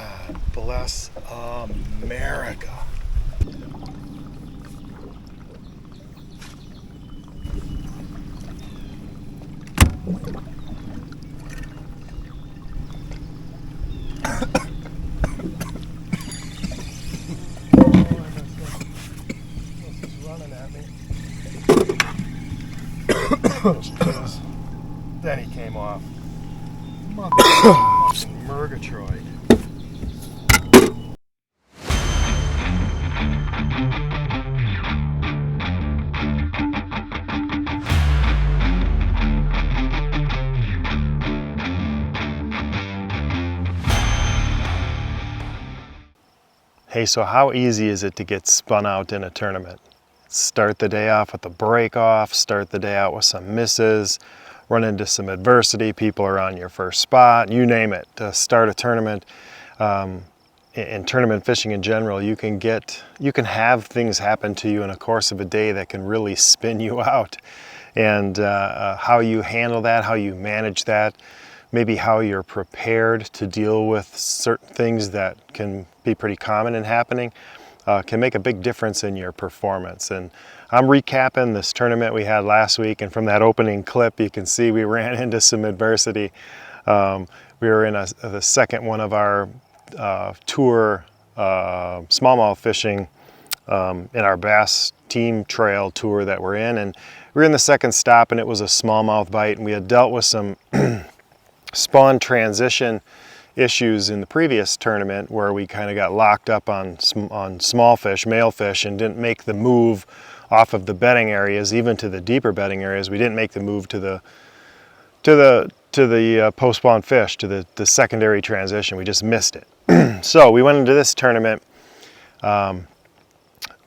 God bless America. Running at me. Then he came off. Fucking Murgatroyd. Hey, so how easy is it to get spun out in a tournament? Start the day off with a break off, start the day out with some misses, run into some adversity, people are on your first spot, you name it. To start a tournament, in tournament fishing in general, you can have things happen to you in a course of a day that can really spin you out. And how you handle that, how you manage that, maybe how you're prepared to deal with certain things that can be pretty common in happening, can make a big difference in your performance. And I'm recapping this tournament we had last week, and from that opening clip you can see we ran into some adversity. We were in the second one of our tour smallmouth fishing in our bass team trail tour that we're in, and we were in the second stop, and it was a smallmouth bite, and we had dealt with some spawn transition issues in the previous tournament where we kind of got locked up on small fish, male fish, and didn't make the move off of the bedding areas, even to the deeper bedding areas. We didn't make the move to the post-spawn fish, to the secondary transition. We just missed it. So we went into this tournament.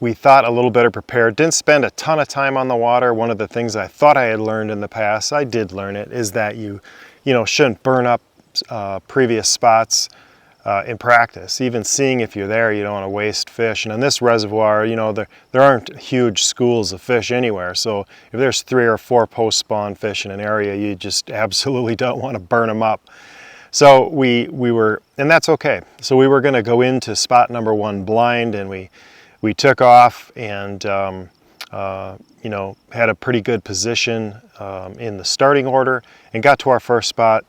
We thought a little better prepared. Didn't spend a ton of time on the water. One of the things I thought I had learned in the past, I did learn it, is that you shouldn't burn up previous spots in practice. Even seeing if you're there, you don't want to waste fish. And in this reservoir, there aren't huge schools of fish anywhere. So if there's 3 or 4 post-spawn fish in an area, you just absolutely don't want to burn them up. So we were, and that's okay. So we were going to go into spot number 1 blind, and we took off and had a pretty good position in the starting order, and got to our first spot.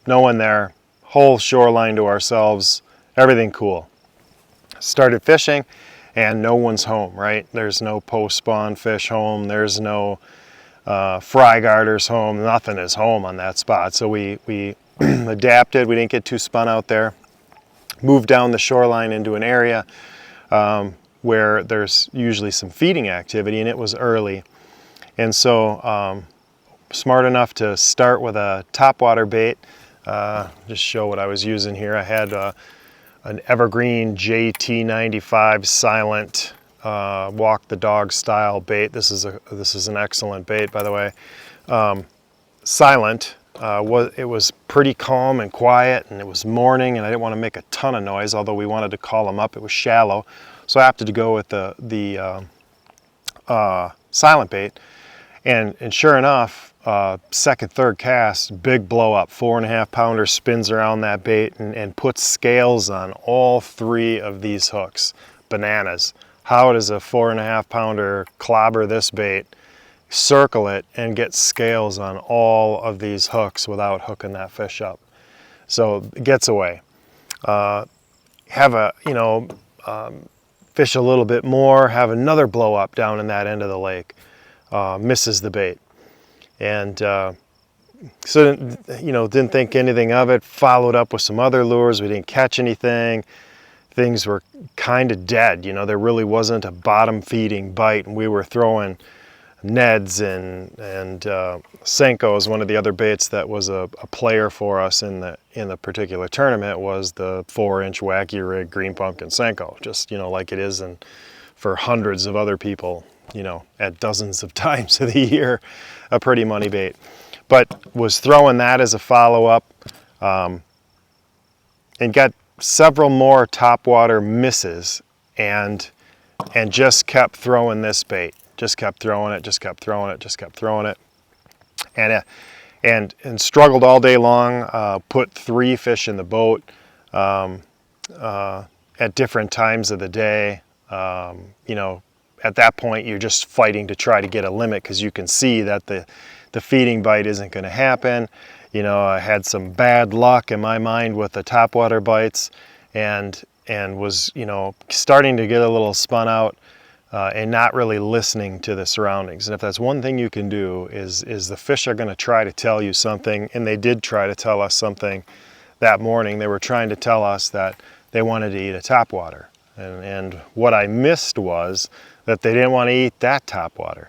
No one there, whole shoreline to ourselves, everything cool. Started fishing, and no one's home, right? There's no post-spawn fish home, there's no fry garters home, nothing is home on that spot. So we adapted, we didn't get too spun out there, moved down the shoreline into an area where there's usually some feeding activity, and it was early. And so smart enough to start with a topwater bait. Just show what I was using here. I had an Evergreen JT95 silent walk the dog style bait. This is an excellent bait, by the way. Silent. It was pretty calm and quiet, and it was morning, and I didn't want to make a ton of noise, although we wanted to call them up. It was shallow, so I opted to go with the silent bait. And sure enough, second, third cast, big blow up, 4.5 pounder, spins around that bait and puts scales on all 3 of these hooks. Bananas. How does a 4.5 pounder clobber this bait, circle it, and get scales on all of these hooks without hooking that fish up? So it gets away. Have a, fish a little bit more, have another blow up down in that end of the lake. Misses the bait. And so, didn't think anything of it, followed up with some other lures. We didn't catch anything. Things were kind of dead. There really wasn't a bottom feeding bite, and we were throwing Neds and Senkos. One of the other baits that was a player for us in the particular tournament was the 4-inch wacky rig green pumpkin Senko, just like it is for hundreds of other people, at dozens of times of the year, a pretty money bait. But was throwing that as a follow-up, and got several more topwater misses, and just kept throwing this bait. Just kept throwing it, just kept throwing it, just kept throwing it. And struggled all day long, put 3 fish in the boat, at different times of the day. You know, at that point you're just fighting to try to get a limit because you can see that the feeding bite isn't going to happen. You know, I had some bad luck in my mind with the topwater bites, and was, you know, starting to get a little spun out and not really listening to the surroundings. And if that's one thing you can do, is the fish are going to try to tell you something, and they did try to tell us something that morning. They were trying to tell us that they wanted to eat a topwater, and what I missed was that they didn't want to eat that topwater.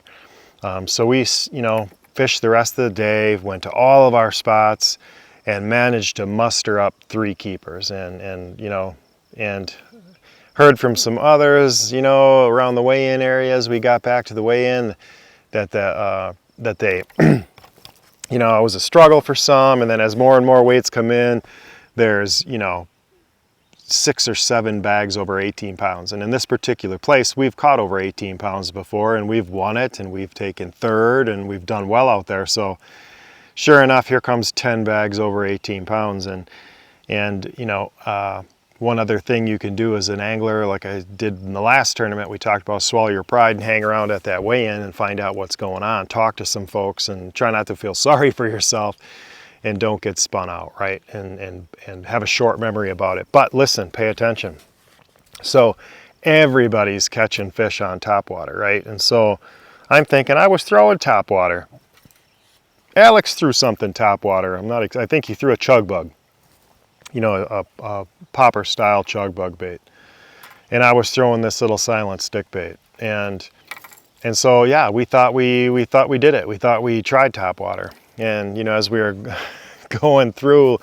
So we, you know, fished the rest of the day, went to all of our spots, and managed to muster up 3 keepers, and you know, and heard from some others, you know, around the weigh-in areas. We got back to the weigh-in that they, you know, it was a struggle for some, and then as more and more weights come in, there's, you know, 6 or 7 bags over 18 pounds. And in this particular place, we've caught over 18 pounds before, and we've won it, and we've taken 3rd, and we've done well out there. So sure enough, here comes 10 bags over 18 pounds. And you know, one other thing you can do as an angler, like I did in the last tournament, we talked about swallow your pride and hang around at that weigh-in and find out what's going on. Talk to some folks and try not to feel sorry for yourself, and don't get spun out, right? And have a short memory about it. But listen, pay attention. So everybody's catching fish on topwater, right? And so I'm thinking I was throwing topwater. Alex threw something topwater. I think he threw a chug bug. You know, a popper style chug bug bait. And I was throwing this little silent stick bait. And so yeah, we thought we did it. We thought we tried topwater. And you know, as we were going through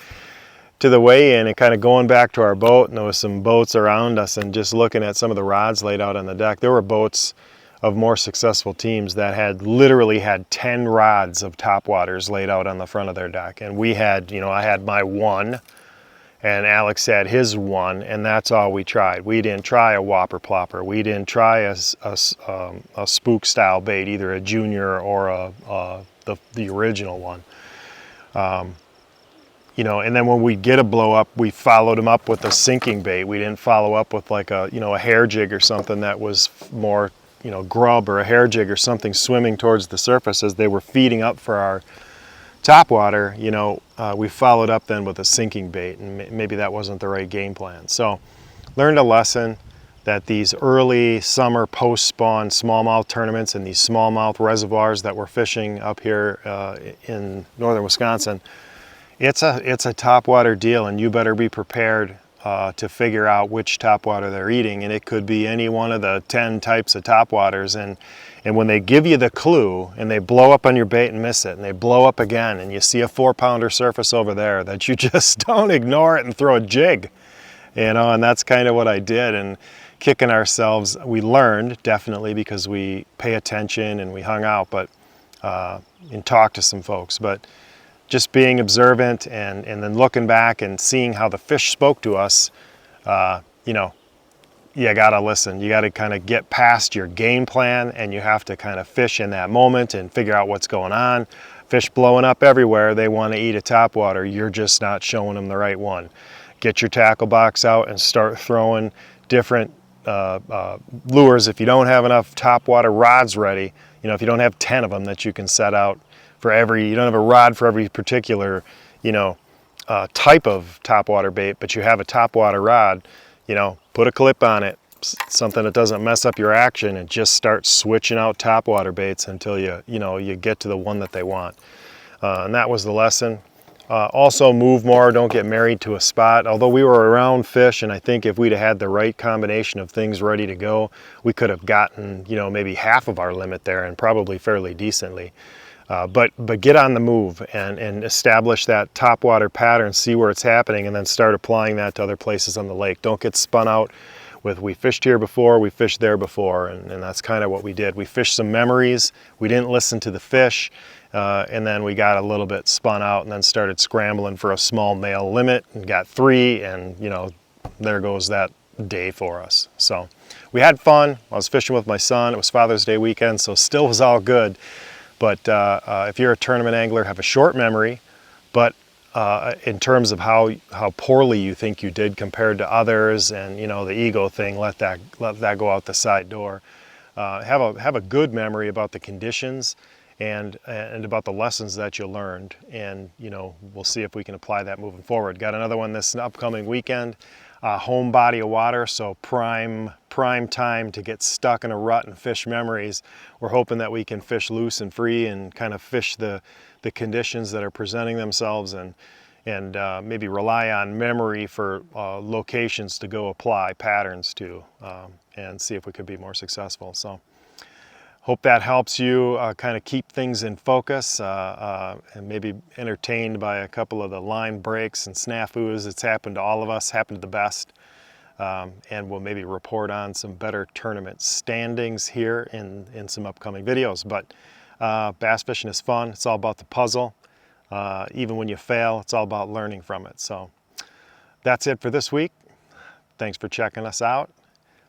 to the weigh-in and kind of going back to our boat, and there was some boats around us, and just looking at some of the rods laid out on the deck, there were boats of more successful teams that had literally had 10 rods of topwaters laid out on the front of their deck. And we had, you know, I had my 1, and Alex had his 1, and that's all we tried. We didn't try a whopper plopper. We didn't try a spook style bait, either a junior or the original one. You know, and then when we get a blow up, we followed them up with a sinking bait. We didn't follow up with like a, you know, a hair jig or something that was more, you know, grub, or a hair jig or something swimming towards the surface as they were feeding up for our topwater. You know, we followed up then with a sinking bait, and maybe that wasn't the right game plan. So learned a lesson that these early summer post-spawn smallmouth tournaments and these smallmouth reservoirs that we're fishing up here in northern Wisconsin, it's a topwater deal, and you better be prepared to figure out which topwater they're eating. And it could be any one of the 10 types of topwaters. And when they give you the clue and they blow up on your bait and miss it, and they blow up again, and you see a 4-pounder surface over there, that you just don't ignore it and throw a jig. You know, and that's kind of what I did. And kicking ourselves, we learned definitely because we pay attention and we hung out, but and talked to some folks. But just being observant and then looking back and seeing how the fish spoke to us, you know, you gotta listen. You gotta kind of get past your game plan, and you have to kind of fish in that moment and figure out what's going on. Fish blowing up everywhere, they want to eat a topwater. You're just not showing them the right one. Get your tackle box out and start throwing different lures. If you don't have enough topwater rods ready, you know, if you don't have 10 of them that you can set out for every, you don't have a rod for every particular, you know, type of topwater bait, but you have a topwater rod, you know, put a clip on it, something that doesn't mess up your action, and just start switching out topwater baits until you get to the one that they want. And that was the lesson. Also, move more, don't get married to a spot. Although we were around fish, and I think if we'd have had the right combination of things ready to go, we could have gotten, you know, maybe half of our limit there, and probably fairly decently. But get on the move and establish that topwater pattern, see where it's happening, and then start applying that to other places on the lake. Don't get spun out with, we fished here before, we fished there before, and that's kind of what we did. We fished some memories, we didn't listen to the fish, and then we got a little bit spun out and then started scrambling for a small male limit and got 3, and you know, there goes that day for us. So we had fun. I was fishing with my son. It was Father's Day weekend, so still was all good. But if you're a tournament angler, have a short memory, but in terms of how poorly you think you did compared to others, and the ego thing, let that go out the side door. Have a good memory about the conditions and about the lessons that you learned, and we'll see if we can apply that moving forward. Got another one this upcoming weekend, home body of water, so prime time to get stuck in a rut and fish memories. We're hoping that we can fish loose and free and kind of fish the conditions that are presenting themselves, and maybe rely on memory for locations to go apply patterns to, and see if we could be more successful. So hope that helps you kind of keep things in focus, and maybe entertained by a couple of the line breaks and snafus. It's happened to all of us, happened to the best. And we'll maybe report on some better tournament standings here in some upcoming videos. But bass fishing is fun. It's all about the puzzle. Even when you fail, it's all about learning from it. So that's it for this week. Thanks for checking us out.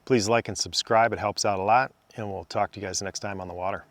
Please like and subscribe. It helps out a lot. And we'll talk to you guys next time on the water.